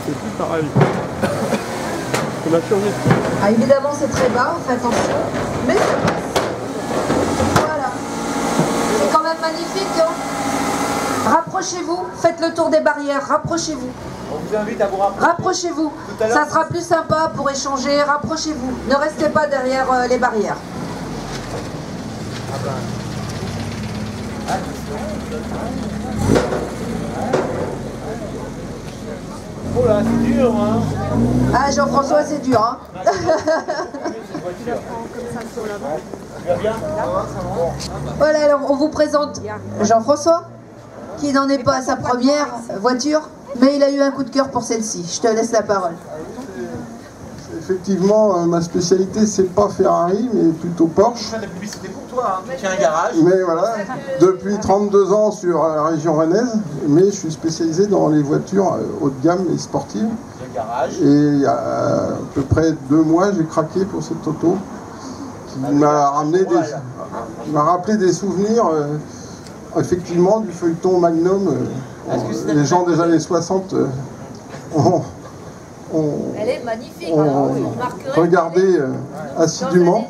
C'est plus pareil. On a changé. Ah, évidemment, c'est très bas, faites attention, mais ça passe. Voilà. C'est quand même magnifique, hein. Rapprochez-vous, faites le tour des barrières, rapprochez-vous. On vous invite à vous rapprocher. Rapprochez-vous, ça sera plus sympa pour échanger, rapprochez-vous. Ne restez pas derrière les barrières. Oh là, c'est dur, hein. Ah, Jean-François, c'est dur, hein. Voilà, alors on vous présente Jean-François, qui n'en est pas à sa première voiture, mais il a eu un coup de cœur pour celle-ci. Je te laisse la parole. Effectivement, ma spécialité, c'est pas Ferrari, mais plutôt Porsche. Je fais de la publicité pour toi, hein. Tu tiens un garage. Mais voilà, depuis 32 ans sur la région rennaise, mais je suis spécialisé dans les voitures haut de gamme et sportives. Garage. Et il y a à peu près 2 mois, j'ai craqué pour cette auto qui m'a rappelé des souvenirs, effectivement, du feuilleton Magnum. Les gens des années 60 Elle est magnifique. regardé assidûment.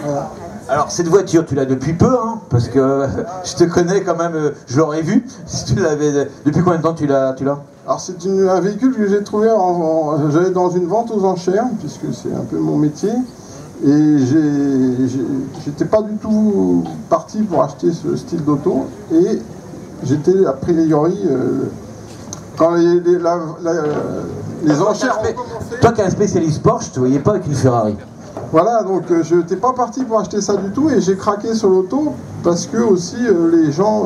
Voilà. Alors cette voiture, tu l'as depuis peu, hein, parce que je te connais quand même, je l'aurais vu. Si tu l'avais, depuis combien de temps tu l'as? Alors c'est un véhicule que j'ai trouvé, j'allais dans une vente aux enchères, puisque c'est un peu mon métier, et j'étais pas du tout parti pour acheter ce style d'auto, et j'étais a priori, quand les enchères ont commencé... Toi qui es un spécialiste Porsche, tu ne voyais pas avec une Ferrari. Voilà, donc je n'étais pas parti pour acheter ça du tout, et j'ai craqué sur l'auto, parce que aussi les gens...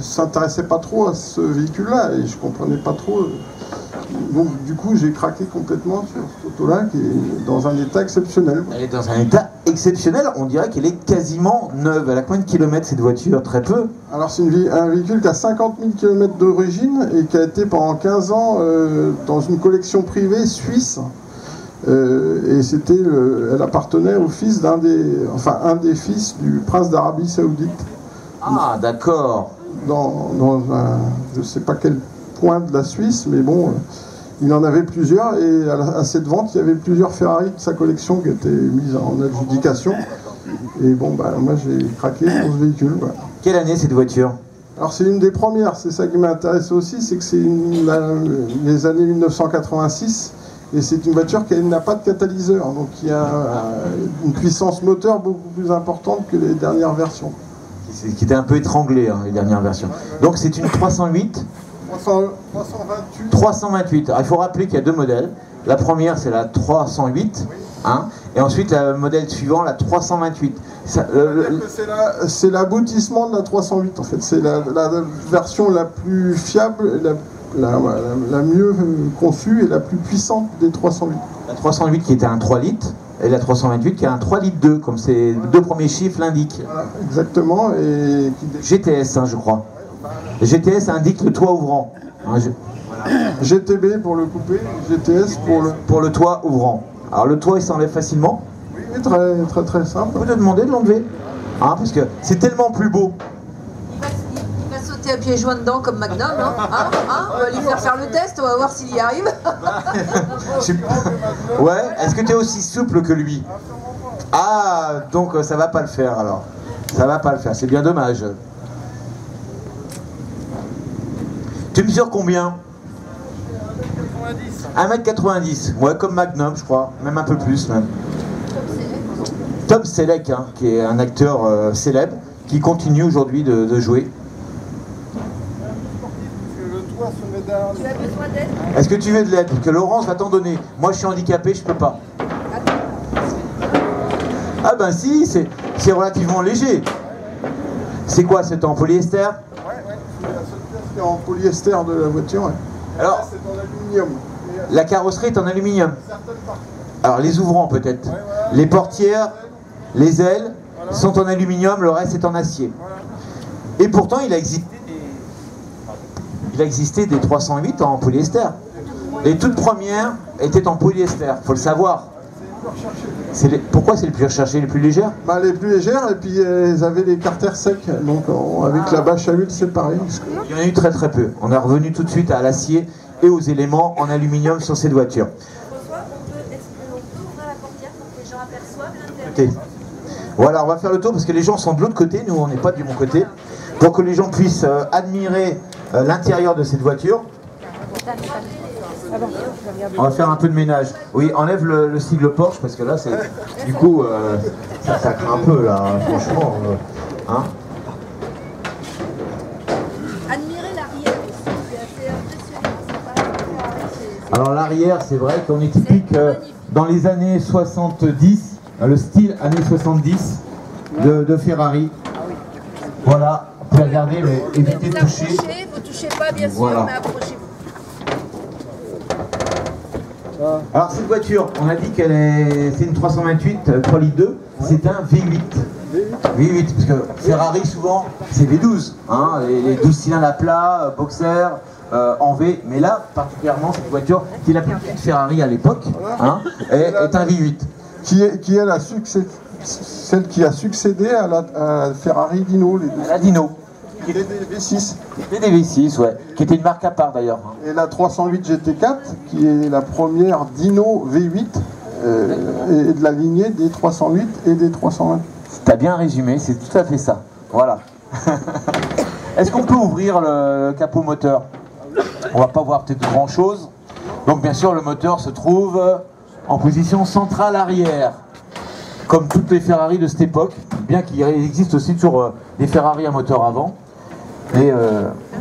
s'intéressait pas trop à ce véhicule-là et je comprenais pas trop. Donc du coup j'ai craqué complètement sur cette auto-là qui est dans un état exceptionnel. Elle est dans un état exceptionnel, on dirait qu'elle est quasiment neuve. Elle a combien de kilomètres cette voiture? Très peu. Alors c'est un véhicule qui a 50 000 km d'origine et qui a été pendant 15 ans dans une collection privée suisse. Et elle appartenait au fils un des fils du prince d'Arabie Saoudite. Ah d'accord. Dans je ne sais pas quel point de la Suisse, mais bon, il en avait plusieurs, et à cette vente, il y avait plusieurs Ferrari de sa collection qui étaient mises en adjudication. Et bon, bah, moi j'ai craqué pour ce véhicule. Voilà. Quelle année cette voiture? Alors c'est une des premières, c'est ça qui m'intéresse aussi, c'est que c'est les années 1986, et c'est une voiture qui n'a pas de catalyseur, donc qui a une puissance moteur beaucoup plus importante que les dernières versions. Qui était un peu étranglé, hein, les dernières versions. Donc c'est une 308 328. Alors, il faut rappeler qu'il y a 2 modèles. La première c'est la 308, hein, et ensuite le modèle suivant, la 328. C'est l'aboutissement de la 308 en fait. C'est la version la plus fiable, la mieux conçue et la plus puissante des 308. La 308 qui était un 3 litres. Et la 328 qui a un 3 litres 2, comme ces 2 premiers chiffres l'indiquent. Voilà, exactement. Et GTS, hein, je crois. GTS indique le toit ouvrant. Hein, GTB pour le coupé, GTS pour le toit ouvrant. Alors le toit il s'enlève facilement? Oui, très très très simple. Vous te demandez de l'enlever, hein, parce que c'est tellement plus beau. Il va sauter à pieds joints dedans comme Magnum, hein, on va lui faire le test, on va voir s'il y arrive. Ouais, est-ce que tu es aussi souple que lui? Ah, donc ça va pas le faire alors. Ça va pas le faire, c'est bien dommage. Tu mesures combien? 1m90. Ouais, comme Magnum, je crois, même un peu plus même. Tom Selleck, hein, qui est un acteur célèbre, qui continue aujourd'hui de jouer. Tu as besoin d'aide? Est-ce que tu veux de l'aide? Parce que Laurence va t'en donner. Moi je suis handicapé, je peux pas. Ah ben si, c'est relativement léger. C'est quoi, c'est en polyester? Ouais, c'est la seule pièce qui est en polyester de la voiture. Ouais. Alors, c'est en aluminium. La carrosserie est en aluminium. Certaines parties. Alors les ouvrants peut-être. Ouais, voilà. Les portières, les ailes sont en aluminium, le reste est en acier. Voilà. Et pourtant il a existé des 308 en polyester. Les toutes premières étaient en polyester, faut le savoir. Pourquoi c'est les plus recherchées, les plus légères? Bah, les plus légères, et puis elles avaient les carters secs, donc avec la bâche à huile séparée. Il y en a eu très très peu. On est revenu tout de suite à l'acier et aux éléments en aluminium sur cette voiture. François, est-ce qu'on peut ouvrir la portière pour que les gens aperçoivent l'intérieur? Voilà, on va faire le tour parce que les gens sont de l'autre côté, nous on n'est pas du bon côté, pour que les gens puissent admirer l'intérieur de cette voiture. On va faire un peu de ménage. Oui, enlève le sigle Porsche parce que là, c'est du coup, ça craint un peu là, franchement. Hein. Admirez l'arrière aussi, c'est assez impressionnant. C'est pas Alors l'arrière, c'est vrai qu'on est typique dans les années 70, le style années 70 de Ferrari. Voilà, vous pouvez regarder, mais évitez de toucher. Vous touchez pas bien sûr, Voilà. mais approchez-vous. Alors cette voiture, on a dit c'est une 328 3 litres 2, c'est un V8. V8, parce que Ferrari souvent c'est V12, hein, les 12 cylindres à plat, boxer, en V, mais là particulièrement cette voiture qui est la plus petite Ferrari à l'époque, hein, est un V8. Qui est celle qui a succédé à la Ferrari Dino, les deux. La Dino. Les V6. C'était des V6, ouais, qui était une marque à part d'ailleurs. Et la 308 GT4, qui est la première Dino V8, et de la lignée des 308 et des 320. T'as bien résumé, c'est tout à fait ça. Voilà. Est-ce qu'on peut ouvrir le capot moteur? On va pas voir peut-être grand chose. Donc bien sûr le moteur se trouve en position centrale arrière. Comme toutes les Ferrari de cette époque, bien qu'il existe aussi toujours des Ferrari à moteur avant. Et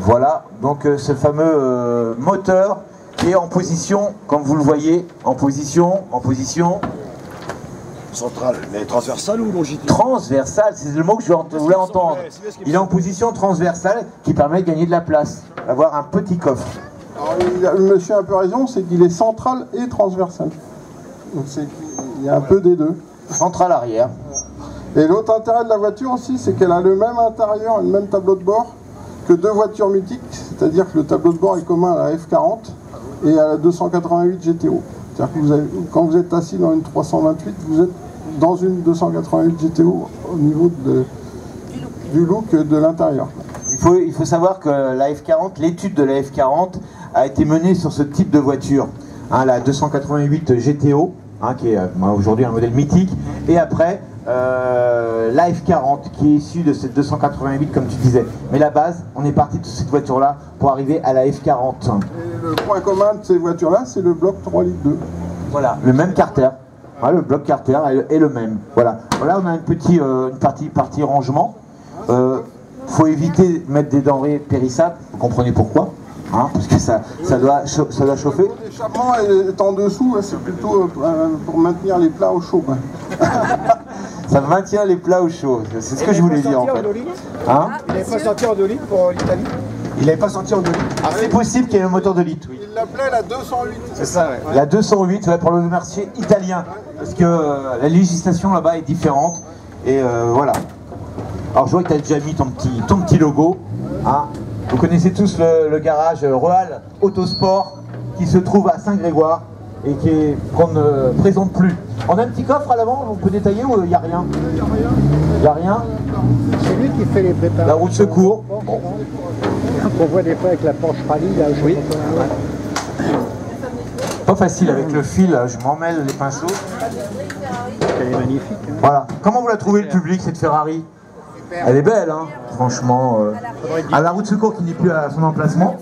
voilà, donc ce fameux moteur qui est en position, comme vous le voyez, en position. Centrale, mais transversale ou longitudinale? Transversale, c'est le mot que je voulais entendre. Il est en position transversale qui permet de gagner de la place, d'avoir un petit coffre. Alors, le monsieur a un peu raison, c'est qu'il est central et transversal. Donc il y a un peu des deux. Centrale arrière. Et l'autre intérêt de la voiture aussi, c'est qu'elle a le même intérieur, le même tableau de bord que deux voitures mythiques, c'est-à-dire que le tableau de bord est commun à la F40 et à la 288 GTO. C'est-à-dire que quand vous êtes assis dans une 328, vous êtes dans une 288 GTO au niveau du look de l'intérieur. Il faut savoir que la F40, l'étude de la F40 a été menée sur ce type de voiture. Hein, la 288 GTO, hein, qui est aujourd'hui un modèle mythique, et après la F40 qui est issue de cette 288 comme tu disais. Mais la base, on est parti de cette voiture-là pour arriver à la F40. Et le point commun de ces voitures-là, c'est le bloc 3 litres 2. Voilà, le même carter. Voilà, le bloc carter est le même. Voilà. Là, on a une partie rangement. Faut éviter de mettre des denrées périssables. Vous comprenez pourquoi, hein, parce que ça doit chauffer. L'échappement est en dessous, c'est plutôt pour maintenir les plats au chaud. Ça maintient les plats au chaud. C'est ce que je voulais dire en fait. Hein? Il n'avait pas sorti en 2 litres pour l'Italie? Il n'avait pas sorti en 2 litres. Ah, c'est possible qu'il y ait un moteur de litre, oui. Il l'appelait la 208. C'est ça, ouais. La 208, ouais, pour le marché italien. Parce que la législation là-bas est différente. Et voilà. Alors je vois que tu as déjà mis ton petit logo. Hein. Vous connaissez tous le garage Roal Autosport qui se trouve à Saint-Grégoire et qu'on ne présente plus. On a un petit coffre à l'avant, on peut détailler ou il n'y a rien? Il n'y a rien? C'est lui qui fait les préparations. La roue de secours. Bon. On voit des fois avec la Porsche Rallye, là, oui. Pas facile avec le fil, je m'en mêle les pinceaux. Elle est magnifique. Hein. Voilà. Comment vous la trouvez le public, cette Ferrari? Elle est belle, hein, franchement. À la roue de secours qui n'est plus à son emplacement.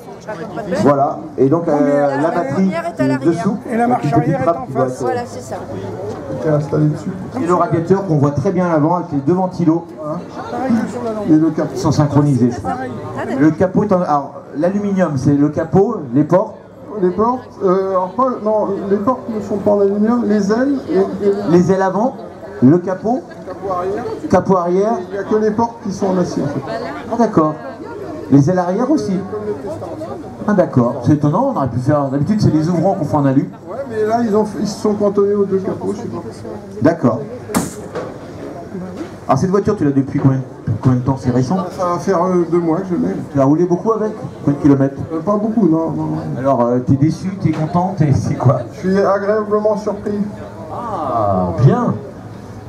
Voilà. Et donc la batterie est dessous. Et la marche arrière est en face. Voilà, c'est ça. Qui est installé dessus. Et le radiateur qu'on voit très bien à l'avant avec les deux ventilos. Et le capot. Ils sont synchronisés. Le capot est alors l'aluminium, c'est le capot, les portes. Les portes, non, les portes ne sont pas en aluminium, les ailes et Les ailes avant, le capot, le capot arrière. capot arrière. Il n'y a que les portes qui sont en acier en fait. Ah d'accord. Les ailes arrière aussi. Ah d'accord. C'est étonnant, on aurait pu faire. D'habitude c'est les ouvrants qu'on fait en alu. Ouais, mais là ils se sont cantonnés aux deux capots, je sais pas. D'accord. Alors cette voiture, tu l'as depuis combien de temps? C'est récent? Ça va faire 2 mois que je l'ai. Tu as roulé beaucoup avec? Combien de kilomètres? Pas beaucoup, non. Alors, t'es déçu, t'es content, c'est quoi? Je suis agréablement surpris. Ah, bien.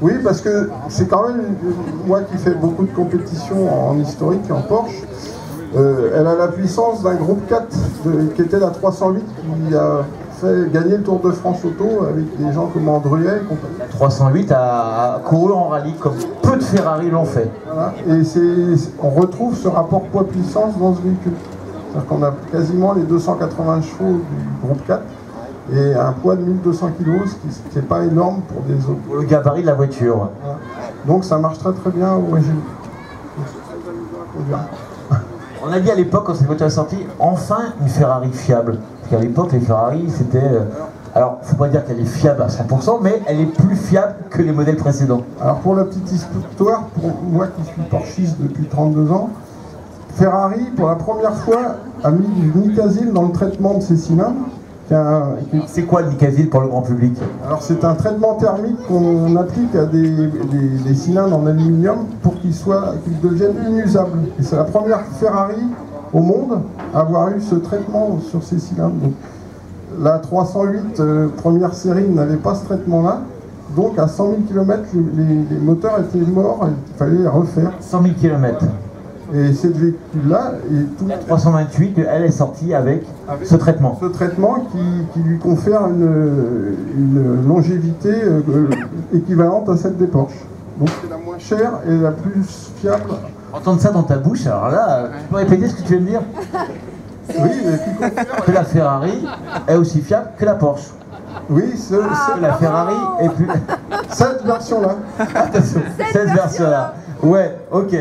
Oui, parce que c'est quand même moi qui fais beaucoup de compétitions en historique et en Porsche. Elle a la puissance d'un groupe 4 qui était la 308 qui a fait gagner le Tour de France auto avec des gens comme Andruet et compagnie. La 308 a couru en rallye comme peu de Ferrari l'ont fait. Voilà. Et on retrouve ce rapport poids-puissance dans ce véhicule. C'est-à-dire qu'on a quasiment les 280 chevaux du groupe 4 et un poids de 1200 kg, ce qui n'est pas énorme pour des autos. Pour le gabarit de la voiture. Voilà. Donc ça marche très très bien au régime. On a dit à l'époque, quand cette voiture est sortie, enfin une Ferrari fiable. Parce qu'à l'époque, les Ferrari, c'était... alors, faut pas dire qu'elle est fiable à 100%, mais elle est plus fiable que les modèles précédents. Alors pour la petite histoire, pour moi qui suis porchiste depuis 32 ans, Ferrari, pour la première fois, a mis du Nicasil dans le traitement de ses cylindres. C'est quoi le Nicasil pour le grand public? Alors c'est un traitement thermique qu'on applique à des cylindres en aluminium pour qu'ils deviennent inusables. Et c'est la première Ferrari au monde à avoir eu ce traitement sur ses cylindres. Donc, la 308 première série n'avait pas ce traitement-là. Donc à 100 000 km, les moteurs étaient morts et il fallait les refaire. 100 000 km. Et cette véhicule-là, La 328, elle est sortie avec ce traitement. Ce traitement qui lui confère une longévité équivalente à celle des Porsche. Donc c'est la moins chère et la plus fiable. Entendre ça dans ta bouche, alors là, tu peux répéter ce que tu viens de dire? Oui, mais qui confère que la Ferrari est aussi fiable que la Porsche. Oui, que la Ferrari est plus... Cette version-là. Cette version-là. Ouais, ok.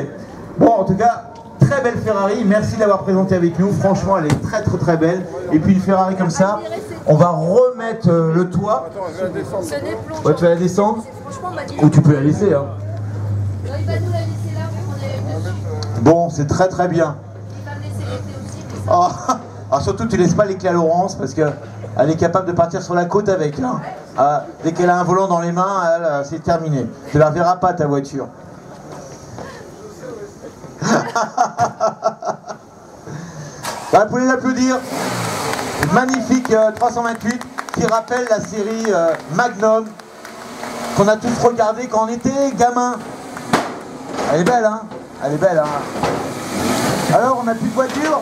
Bon, en tout cas, très belle Ferrari. Merci de l'avoir présentée avec nous. Franchement, elle est très très très belle. Et puis une Ferrari comme ça, on va remettre le toit. Ouais, tu vas la descendre? Ou tu peux la laisser, hein. Bon, c'est très très bien. Oh, alors surtout, tu laisses pas les clés à Laurence parce qu'elle est capable de partir sur la côte avec. Hein. Dès qu'elle a un volant dans les mains, c'est terminé. Tu la verras pas ta voiture. Vous pouvez l'applaudir. Magnifique 328 qui rappelle la série Magnum qu'on a tous regardé quand on était gamin. Elle est belle, hein? Elle est belle, hein? Alors, on n'a plus de voiture?